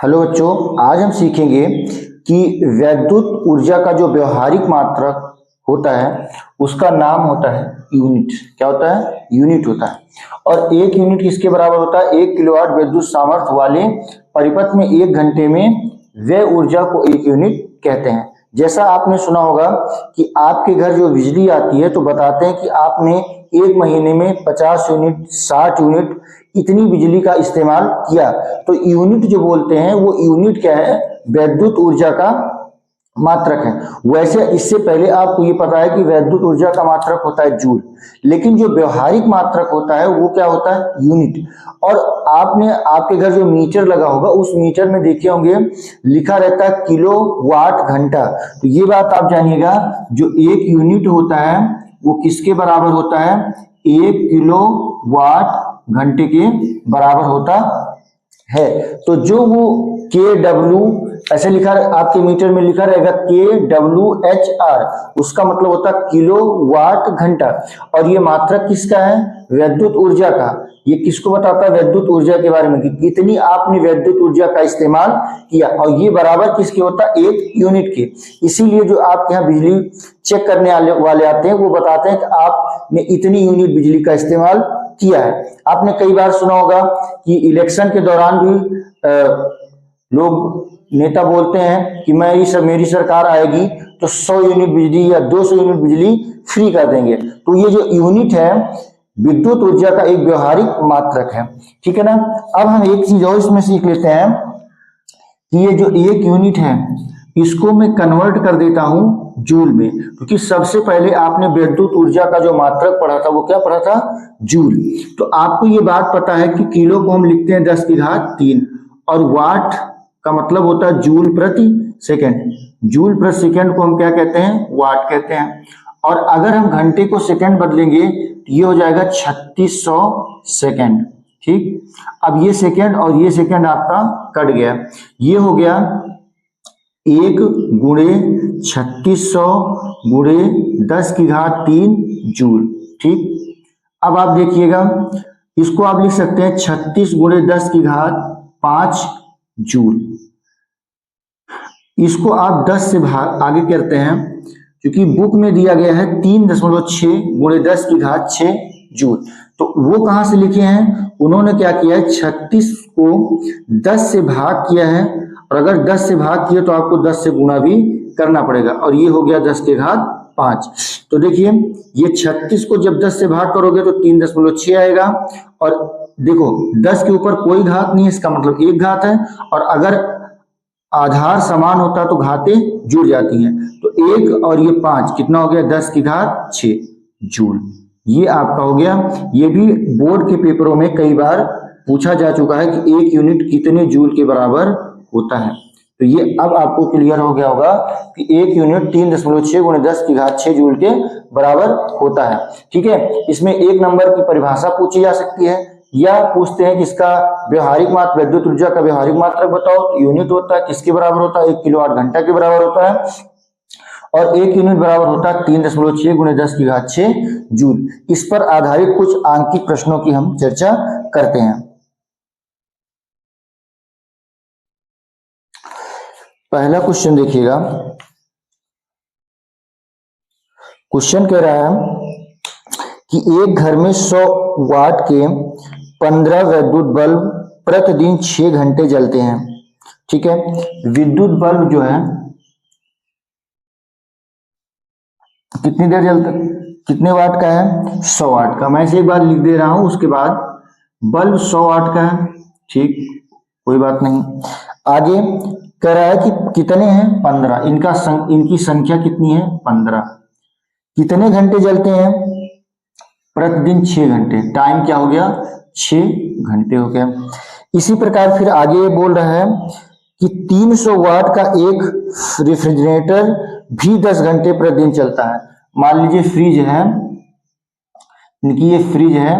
Hello बच्चों, आज हम सीखेंगे कि वैद्युत ऊर्जा का जो व्यवहारिक मात्रक होता है उसका नाम होता है यूनिट। क्या होता है? यूनिट होता है। और एक यूनिट किसके बराबर होता है? 1 किलोवाट विद्युत सामर्थ्य वाले परिपथ में 1 घंटे में व्यय ऊर्जा को एक यूनिट कहते हैं। जैसा आपने सुना होगा कि आपके घर जो बिजली आती है तो बताते हैं कि आपने एक महीने में 50 यूनिट 60 यूनिट इतनी बिजली का इस्तेमाल किया। तो यूनिट जो बोलते हैं वो यूनिट क्या है? वैद्युत ऊर्जा का मात्रक है। वैसे इससे पहले आपको ये पता है कि वैद्युत ऊर्जा का मात्रक होता है जूल, लेकिन जो व्यवहारिक मात्रक होता है वो क्या होता है? यूनिट। और आपने आपके घर जो मीटर लगा होगा उस मीटर में देखे होंगे लिखा रहता है किलो वाट घंटा। तो ये बात आप जानिएगा, जो एक यूनिट होता है वो किसके बराबर होता है? 1 किलो वाट घंटे के बराबर होता है। तो जो वो के डब्ल्यू ऐसे लिखा आपके मीटर में लिखा रहेगा KWHR, उसका मतलब होता है किलो वाट घंटा। और ये मात्रक किसका है? वैद्युत ऊर्जा का। ये किसको बताता है? वैद्युत ऊर्जा के बारे में कि कितनी आपने वैद्युत ऊर्जा का इस्तेमाल किया। और ये बराबर किसके होता है? एक यूनिट के। इसीलिए जो आपके यहाँ बिजली चेक करने वाले आते हैं वो बताते हैं कि आपने इतनी यूनिट बिजली का इस्तेमाल किया है। आपने कई बार सुना होगा कि इलेक्शन के दौरान भी लोग नेता बोलते हैं कि मेरी सरकार आएगी तो 100 यूनिट बिजली या 200 यूनिट बिजली फ्री कर देंगे। तो ये जो यूनिट है विद्युत ऊर्जा का एक व्यवहारिक मात्रक है। ठीक है ना। अब हम एक चीज और इसमें सीख लेते हैं कि ये जो एक यूनिट है इसको मैं कन्वर्ट कर देता हूं जूल में, क्योंकि सबसे पहले आपने विद्युत ऊर्जा का जो मात्रक पढ़ा था वो क्या पढ़ा था? जूल। तो आपको ये बात पता है कि किलो को हम लिखते हैं 10 की घात 3 और वाट का मतलब होता है जूल प्रति सेकंड। जूल प्रति सेकंड को हम क्या कहते हैं? वाट कहते हैं। और अगर हम घंटे को सेकंड बदलेंगे तो ये हो जाएगा 3600 सेकंड। ठीक। अब ये सेकंड और ये सेकंड आपका कट गया, ये हो गया 1 गुणे 3600 गुणे 10 की घात 3 जूल। ठीक। अब आप देखिएगा, इसको आप लिख सकते हैं 36 गुणे 10 की घात 5 जूल। इसको आप 10 से भाग आगे करते हैं, क्योंकि बुक में दिया गया है 3.6 गुणे 10 की घात 6 जूल। तो वो कहां से लिखे हैं? उन्होंने क्या किया है? 36 को 10 से भाग किया है, और अगर 10 से भाग किया तो आपको 10 से गुणा भी करना पड़ेगा, और ये हो गया 10 की घात 5। तो देखिए, ये 36 को जब 10 से भाग करोगे तो 3.6 आएगा, और देखो 10 के ऊपर कोई घात नहीं है, इसका मतलब एक घात है। और अगर आधार समान होता तो घातें जुड़ जाती हैं। तो 1 और ये 5 कितना हो गया? 10 की घात 6 जूल। ये आपका हो गया। ये भी बोर्ड के पेपरों में कई बार पूछा जा चुका है कि एक यूनिट कितने जूल के बराबर होता है। तो ये अब आपको क्लियर हो गया होगा कि एक यूनिट 3.6 गुणे 10 की घात 6 जूल के बराबर होता है। ठीक है। इसमें एक नंबर की परिभाषा पूछी जा सकती है, या पूछते हैं कि इसका व्यवहारिक मात्रक, विद्युत ऊर्जा का व्यवहारिक मात्रक बताओ। तो यूनिट होता है किसके बराबर होता है? 1 किलोवाट घंटा के बराबर होता है। और एक यूनिट बराबर होता है 3.6 गुणे 10 की घात 6 जूल। इस पर आधारित कुछ आंकिक प्रश्नों की हम चर्चा करते हैं। पहला क्वेश्चन देखिएगा। क्वेश्चन कह रहा है कि एक घर में 100 वाट के 15 विद्युत बल्ब प्रतिदिन 6 घंटे जलते हैं। ठीक है। विद्युत बल्ब जो है कितनी देर जलता, कितने वाट का है? 100 वाट का। मैं इसे एक बार लिख दे रहा हूं, उसके बाद बल्ब 100 वाट का है। ठीक, कोई बात नहीं। आगे कह रहा है कि कितने हैं? 15। इनकी संख्या कितनी है? 15। कितने घंटे जलते हैं? प्रतिदिन 6 घंटे। टाइम क्या हो गया? 6 घंटे हो गया। इसी प्रकार फिर आगे बोल रहा है कि 300 वाट का एक रेफ्रिजरेटर भी 10 घंटे प्रतिदिन चलता है। मान लीजिए फ्रिज है, इनकी ये फ्रिज है,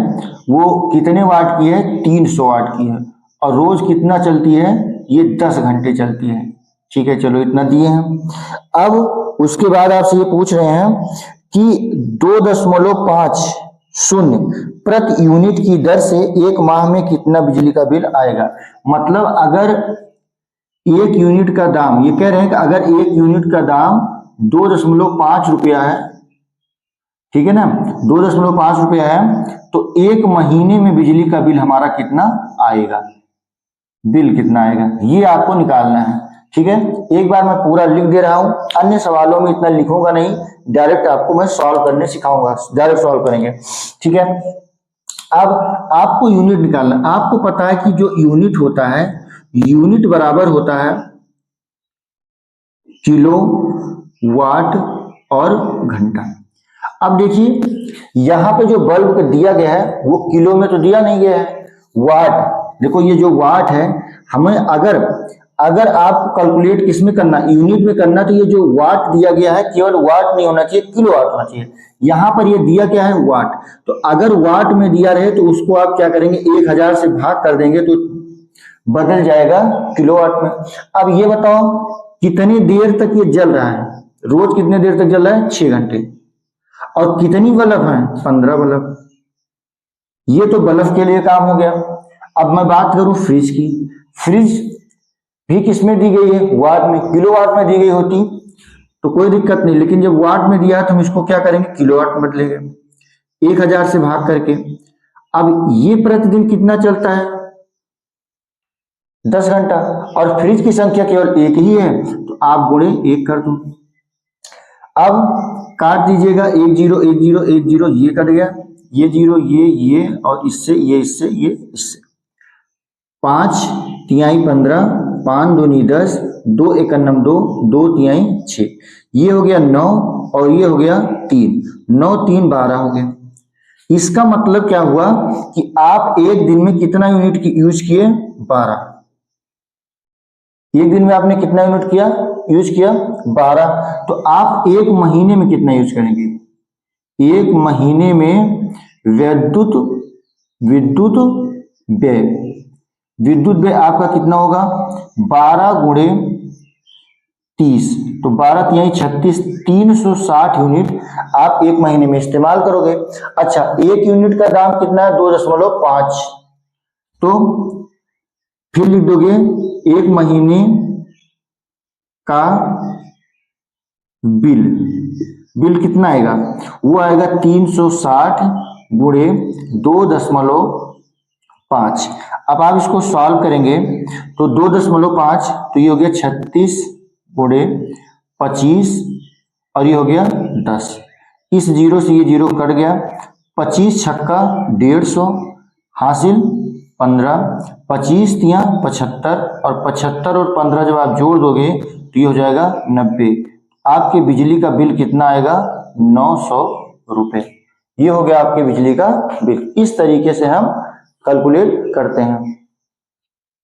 वो कितने वाट की है? 300 वाट की है, और रोज कितना चलती है? ये 10 घंटे चलती है। ठीक है, चलो इतना दिए हैं। अब उसके बाद आपसे ये पूछ रहे हैं कि 2.50 प्रति यूनिट की दर से एक माह में कितना बिजली का बिल आएगा। मतलब अगर एक यूनिट का दाम, ये कह रहे हैं कि अगर एक यूनिट का दाम 2.5 रुपया है, ठीक है ना, 2.5 रुपया है, तो एक महीने में बिजली का बिल हमारा कितना आएगा, बिल कितना आएगा, ये आपको निकालना है। ठीक है, एक बार मैं पूरा लिख दे रहा हूं, अन्य सवालों में इतना लिखूंगा नहीं, डायरेक्ट आपको मैं सॉल्व करने सिखाऊंगा, डायरेक्ट सॉल्व करेंगे। ठीक है, अब आपको यूनिट निकालना, आपको पता है कि जो यूनिट होता है, यूनिट बराबर होता है किलो, वाट और घंटा। अब देखिए यहां पे जो बल्ब दिया गया है वो किलो में तो दिया नहीं गया है, वाट, देखो ये जो वाट है, हमें अगर आप कैलकुलेट किसमें करना, यूनिट में करना, तो ये जो वाट दिया गया है केवल वाट नहीं होना चाहिए, किलो वाट होना चाहिए। यहां पर ये दिया क्या है, वाट, तो अगर वाट में दिया रहे तो उसको आप क्या करेंगे, 1000 से भाग कर देंगे तो बदल जाएगा किलोवाट में। अब ये बताओ कितनी देर तक ये जल रहा है, रोज कितने देर तक जल रहा है, 6 घंटे, और कितनी बल्ब है, 15 बल्ब। ये तो बल्ब के लिए काम हो गया। अब मैं बात करूं फ्रिज की, फ्रिज भी किसमें दी गई है, वाट में, किलोवाट में दी गई होती तो कोई दिक्कत नहीं, लेकिन जब वाट में दिया है तो हम इसको क्या करेंगे, किलोवाट में बदलेंगे 1000 से भाग करके। अब ये प्रतिदिन कितना चलता है, 10 घंटा, और फ्रिज की संख्या केवल एक ही है तो आप गुणे 1 कर दो। अब काट दीजिएगा, 1 0 1 0 1 0, ये कट गया, ये 0 ये और इससे ये, इससे ये, इससे 5 तिहाई 15, 5 दूनी 10, 2 एकम 2, 2 तिहाई 6, ये हो गया 9 और ये हो गया 3, 9 3 12 हो गया। इसका मतलब क्या हुआ कि आप एक दिन में कितना यूनिट की यूज किए, 12। एक दिन में आपने कितना यूनिट किया, यूज किया 12। तो आप एक महीने में कितना यूज करेंगे, एक महीने में विद्युत व्यय आपका कितना होगा, 12 गुणे 30, तो 12 तिहाई 36, 360 यूनिट आप एक महीने में इस्तेमाल करोगे। अच्छा, एक यूनिट का दाम कितना है, 2.5, तो फिर लिख दोगे एक महीने का बिल कितना आएगा, वो आएगा 360 गुणे 2.5। अब आप इसको सॉल्व करेंगे तो 2.5, तो ये हो गया 36 गुणे 25 और ये हो गया 10, इस जीरो से ये जीरो कट गया, 25 छक्का 150 हासिल 15, 25 तिया 75, और 75 और 15 जब आप जोड़ दोगे तो ये हो जाएगा 90। आपके बिजली का बिल कितना आएगा, 900 रुपए। ये हो गया आपके बिजली का बिल। इस तरीके से हम कैलकुलेट करते हैं।